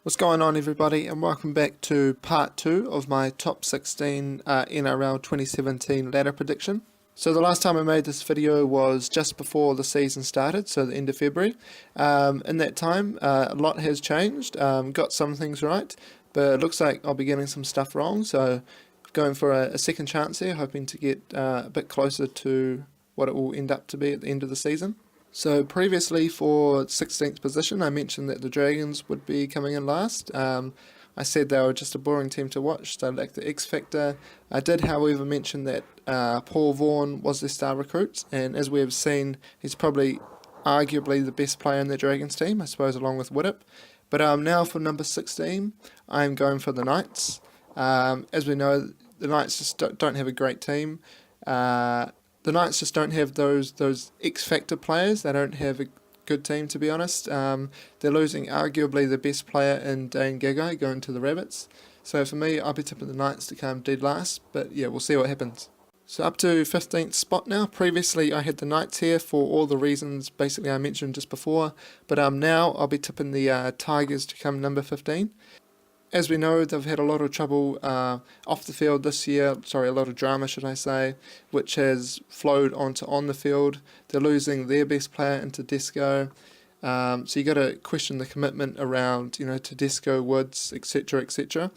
What's going on, everybody, and welcome back to part 2 of my top 16 NRL 2017 ladder prediction. So the last time I made this video was just before the season started, so the end of February. In that time, a lot has changed, got some things right, but it looks like I'll be getting some stuff wrong, so going for a second chance here, hoping to get a bit closer to what it will end up to be at the end of the season. So previously for 16th position, I mentioned that the Dragons would be coming in last. I said they were just a boring team to watch, they lacked the X factor. I did, however, mention that Paul Vaughan was their star recruit, and as we have seen, he's probably arguably the best player in the Dragons team, I suppose, along with Widdop. But now for number 16, I'm going for the Knights. As we know, the Knights just don't have a great team. The Knights just don't have those X-factor players. They don't have a good team, to be honest. They're losing arguably the best player in Dane Gagai going to the Rabbits. So for me, I'll be tipping the Knights to come dead last, but yeah, we'll see what happens. So up to 15th spot now. Previously, I had the Knights here for all the reasons basically I mentioned just before, but now I'll be tipping the Tigers to come number 15. As we know, they've had a lot of trouble off the field this year, a lot of drama should I say, which has flowed onto on the field. They're losing their best player into Tedesco, so you got to question the commitment around, Tedesco, Woods, etc, etc.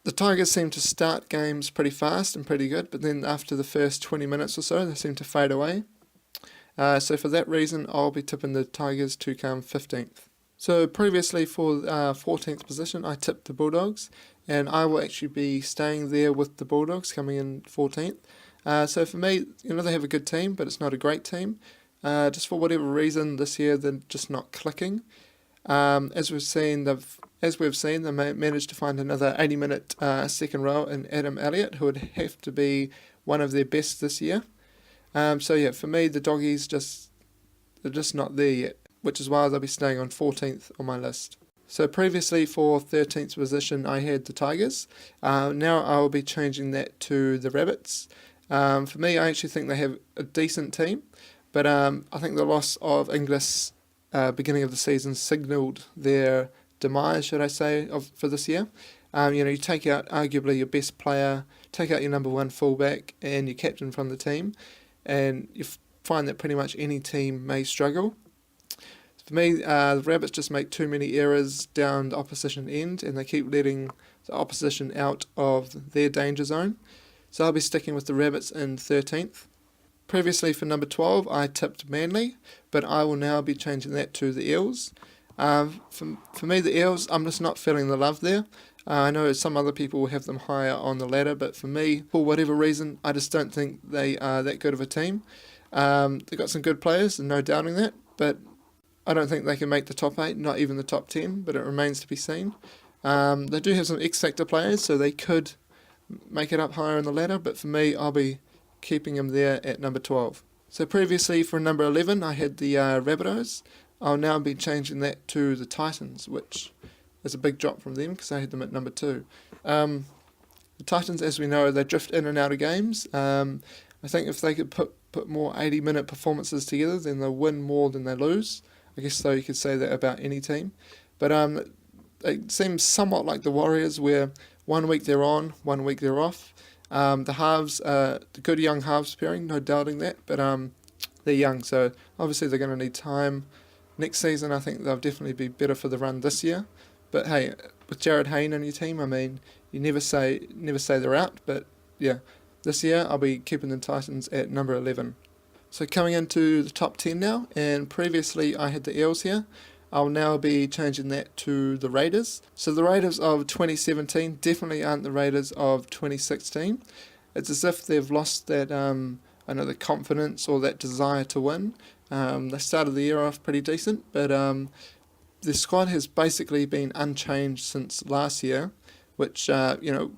The Tigers seem to start games pretty fast and pretty good, but then after the first 20 minutes or so, they seem to fade away. So for that reason, I'll be tipping the Tigers to come 15th. So previously for 14th position, I tipped the Bulldogs, and I will actually be staying there with the Bulldogs coming in 14th. So for me, they have a good team, but it's not a great team. Just for whatever reason, this year they're just not clicking. As we've seen, they managed to find another 80-minute second row in Adam Elliott, who would have to be one of their best this year. So yeah, for me, the Doggies they're just not there yet, which is why they'll be staying on 14th on my list. So previously for 13th position I had the Tigers. Now I will be changing that to the Rabbits. For me, I actually think they have a decent team, but I think the loss of Inglis beginning of the season signalled their demise, should I say, for this year. You take out arguably your best player, take out your number one fullback and your captain from the team, and you find that pretty much any team may struggle. For me, the Rabbits just make too many errors down the opposition end, and they keep letting the opposition out of their danger zone. So I'll be sticking with the Rabbits in 13th. Previously for number 12, I tipped Manly, but I will now be changing that to the Eels. For me, the Eels, I'm just not feeling the love there. I know some other people will have them higher on the ladder, but for me, for whatever reason, I just don't think they are that good of a team. They've got some good players, and no doubting that, but I don't think they can make the top 8, not even the top 10, but it remains to be seen. They do have some X-factor players, so they could make it up higher on the ladder, but for me, I'll be keeping them there at number 12. So previously for number 11, I had the Rabbitohs. I'll now be changing that to the Titans, which is a big drop from them because I had them at number 2. The Titans, as we know, they drift in and out of games. I think if they could put more 80-minute performances together, then they'll win more than they lose. I guess though you could say that about any team. But it seems somewhat like the Warriors, where 1 week they're on, 1 week they're off. The halves, the good young halves pairing, no doubting that, but they're young, so obviously they're going to need time. Next season I think they'll definitely be better for the run this year. But hey, with Jared Hayne on your team, I mean, you never say they're out, but yeah, this year I'll be keeping the Titans at number 11. So coming into the top 10 now, and previously I had the Eels here. I'll now be changing that to the Raiders. So the Raiders of 2017 definitely aren't the Raiders of 2016. It's as if they've lost that the confidence or that desire to win. They started the year off pretty decent, but the squad has basically been unchanged since last year, which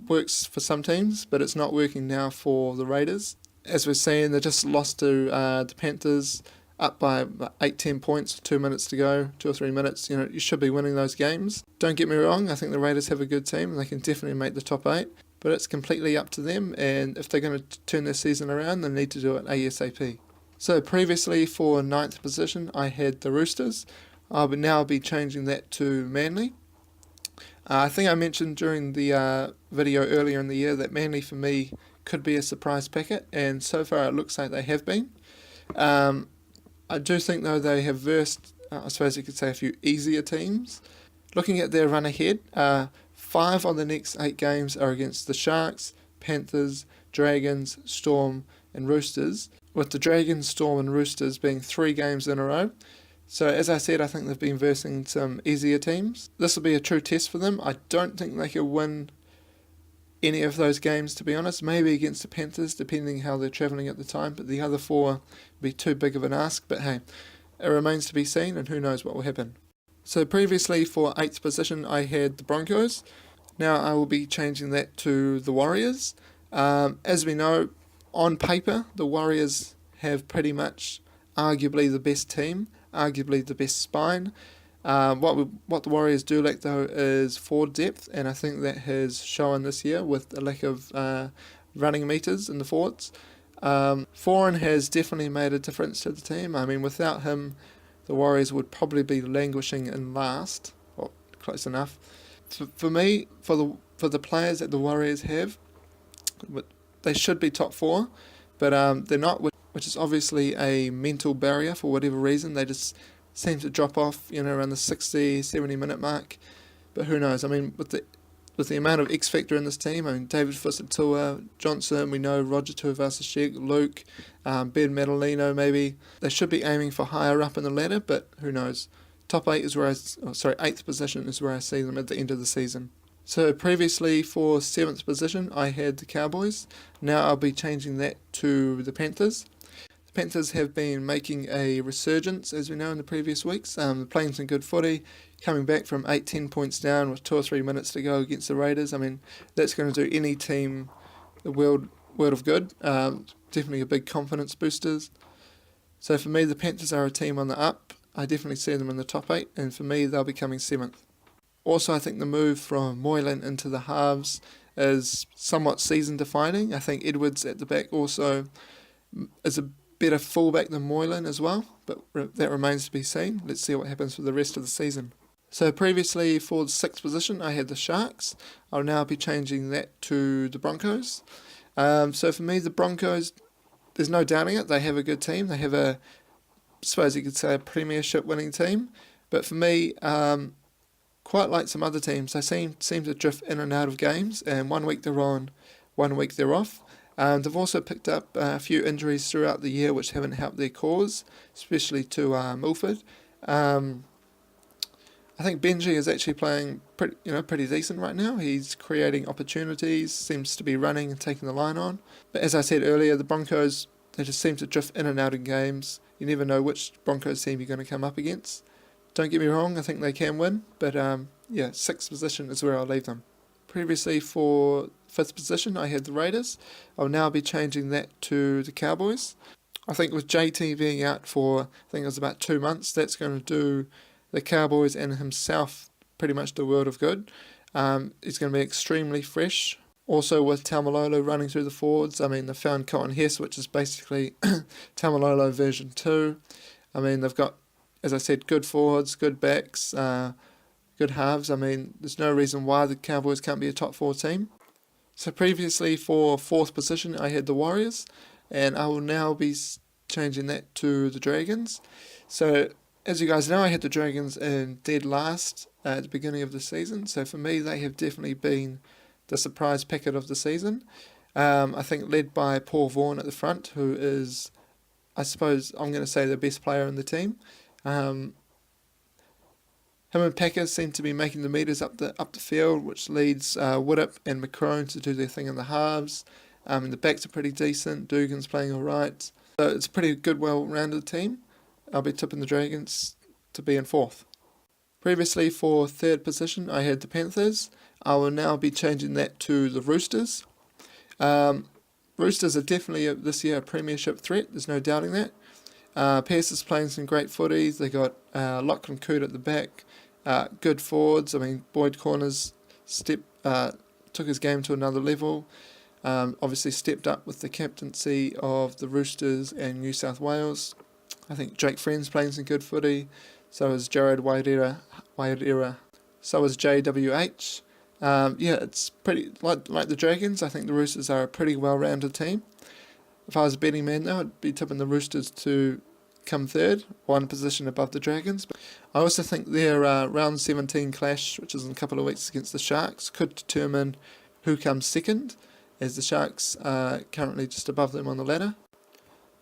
works for some teams, but it's not working now for the Raiders. As we're seeing, they just lost to the Panthers, up by 8-10 points, 2 minutes to go, 2 or 3 minutes. You should be winning those games. Don't get me wrong, I think the Raiders have a good team and they can definitely make the top 8, but it's completely up to them, and if they're going to turn their season around, they need to do it ASAP. So previously for 9th position, I had the Roosters. I will now be changing that to Manly. I think I mentioned during the video earlier in the year that Manly for me could be a surprise packet, and so far it looks like they have been. Um, I do think though they have versed, I suppose you could say, a few easier teams. Looking at their run ahead, 5 of the next 8 games are against the Sharks, Panthers, Dragons, Storm and Roosters, with the Dragons, Storm and Roosters being 3 games in a row. So as I said, I think they've been versing some easier teams. This will be a true test for them. I don't think they can win any of those games, to be honest. Maybe against the Panthers, depending how they're travelling at the time, but the other 4 will be too big of an ask. But hey, it remains to be seen, and who knows what will happen. So previously for 8th position I had the Broncos. Now I will be changing that to the Warriors. As we know, on paper the Warriors have pretty much arguably the best team, arguably the best spine. What the Warriors do lack though is forward depth, and I think that has shown this year with a lack of running meters in the forwards. Foran has definitely made a difference to the team. I mean, without him, the Warriors would probably be languishing in last, or close enough. For me, for the players that the Warriors have, they should be top 4, but they're not, which is obviously a mental barrier for whatever reason. They just seem to drop off, around the 60, 70-minute mark. But who knows? I mean, with the amount of X factor in this team, I mean, David Fusitu'a, Johnson, we know Roger Tuivasa-Sheck, Luke, Ben Madalino maybe. They should be aiming for higher up in the ladder, but who knows? Top 8 is where 8th position is where I see them at the end of the season. So previously for 7th position I had the Cowboys. Now I'll be changing that to the Panthers. The Panthers have been making a resurgence, as we know, in the previous weeks. They're playing some good footy, coming back from 8-10 points down with 2 or 3 minutes to go against the Raiders. I mean, that's going to do any team the world of good. Definitely a big confidence boosters. So for me, the Panthers are a team on the up. I definitely see them in the top 8, and for me, they'll be coming 7th. Also, I think the move from Moylan into the halves is somewhat season-defining. I think Edwards at the back also is a better fullback than Moylan as well, but that remains to be seen. Let's see what happens for the rest of the season. So previously for the 6th position I had the Sharks. I'll now be changing that to the Broncos. So for me, the Broncos, there's no doubting it. They have a good team. They have I suppose you could say, a premiership winning team. But for me, quite like some other teams, they seem to drift in and out of games, and 1 week they're on, 1 week they're off. They've also picked up a few injuries throughout the year which haven't helped their cause, especially to Milford. I think Benji is actually playing pretty decent right now. He's creating opportunities, seems to be running and taking the line on. But as I said earlier, the Broncos, they just seem to drift in and out of games. You never know which Broncos team you're going to come up against. Don't get me wrong, I think they can win, but 6th position is where I'll leave them. Previously for 5th position I had the Raiders. I'll now be changing that to the Cowboys. I think with JT being out for, I think it was about 2 months, that's going to do the Cowboys and himself pretty much the world of good. He's going to be extremely fresh. Also with Taumalolo running through the forwards, I mean, they found Cotton Hess, which is basically Taumalolo version 2. I mean, they've got, as I said, good forwards, good backs, good halves. I mean, there's no reason why the Cowboys can't be a top 4 team. So previously for 4th position I had the Warriors, and I will now be changing that to the Dragons. So as you guys know, I had the Dragons in dead last at the beginning of the season. So for me, they have definitely been the surprise packet of the season. I think led by Paul Vaughan at the front, who is, I suppose, I'm going to say the best player in the team. Him and Packer seem to be making the meters up the field, which leads Widdop and McCrone to do their thing in the halves. And the backs are pretty decent. Dugan's playing all right. So it's a pretty good, well-rounded team. I'll be tipping the Dragons to be in 4th. Previously for 3rd position I had the Panthers. I will now be changing that to the Roosters. Roosters are definitely this year a premiership threat, there's no doubting that. Pearce is playing some great footies. They got Lachlan Coote at the back, good forwards. I mean, Boyd Corners took his game to another level. Obviously stepped up with the captaincy of the Roosters and New South Wales. I think Jake Friend's playing some good footy. So is Jared Wairera. So is JWH. Yeah, it's pretty like the Dragons. I think the Roosters are a pretty well-rounded team. If I was a betting man though, I'd be tipping the Roosters to come third, one position above the Dragons. I also think their round 17 clash, which is in a couple of weeks against the Sharks, could determine who comes second, as the Sharks are currently just above them on the ladder.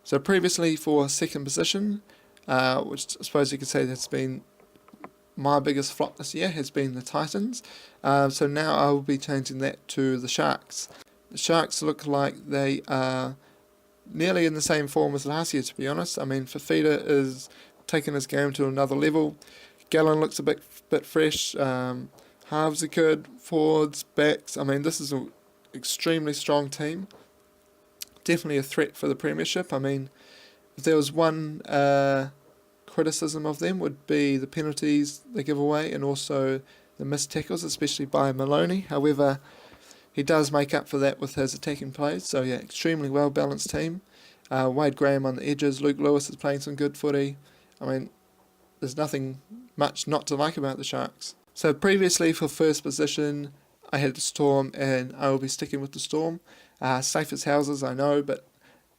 So previously for second position, which I suppose you could say that's been my biggest flop this year, has been the Titans. So now I will be changing that to the Sharks. The Sharks look like they are nearly in the same form as last year, to be honest. I mean, Fafita is taking his game to another level. Gallen looks a bit fresh. Halves are good. Forwards, backs. I mean, this is an extremely strong team. Definitely a threat for the premiership. I mean, if there was one criticism of them, would be the penalties they give away and also the missed tackles, especially by Maloney. However, he does make up for that with his attacking plays. So yeah, extremely well balanced team. Wade Graham on the edges. Luke Lewis is playing some good footy. I mean, there's nothing much not to like about the Sharks. So previously for first position, I had the Storm, and I will be sticking with the Storm. Safe as houses, I know, but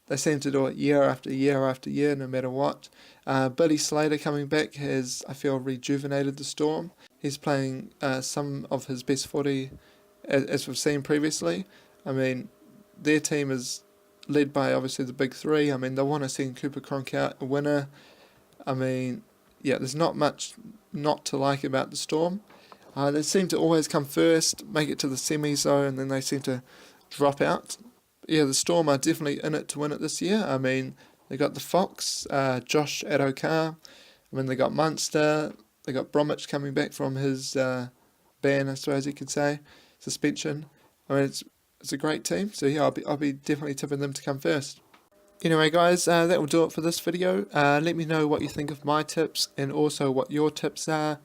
they seem to do it year after year after year, no matter what. Billy Slater coming back has, I feel, rejuvenated the Storm. He's playing some of his best footy as we've seen previously. I mean, their team is led by obviously the big three. I mean, they want to send Cooper Cronk out a winner. I mean, yeah, there's not much not to like about the Storm. They seem to always come first, make it to the semis though, and then they seem to drop out. Yeah, the Storm are definitely in it to win it this year. I mean, they got the Fox, Josh Adokar. I mean, they got Munster. They got Bromwich coming back from his ban, I suppose you could say, suspension. I mean, it's a great team. So yeah, I'll be definitely tipping them to come first. Anyway, guys, that will do it for this video. Let me know what you think of my tips and also what your tips are.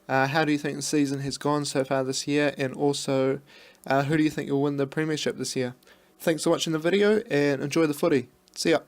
How do you think the season has gone so far this year, and also who do you think will win the premiership this year? Thanks for watching the video and enjoy the footy. See ya.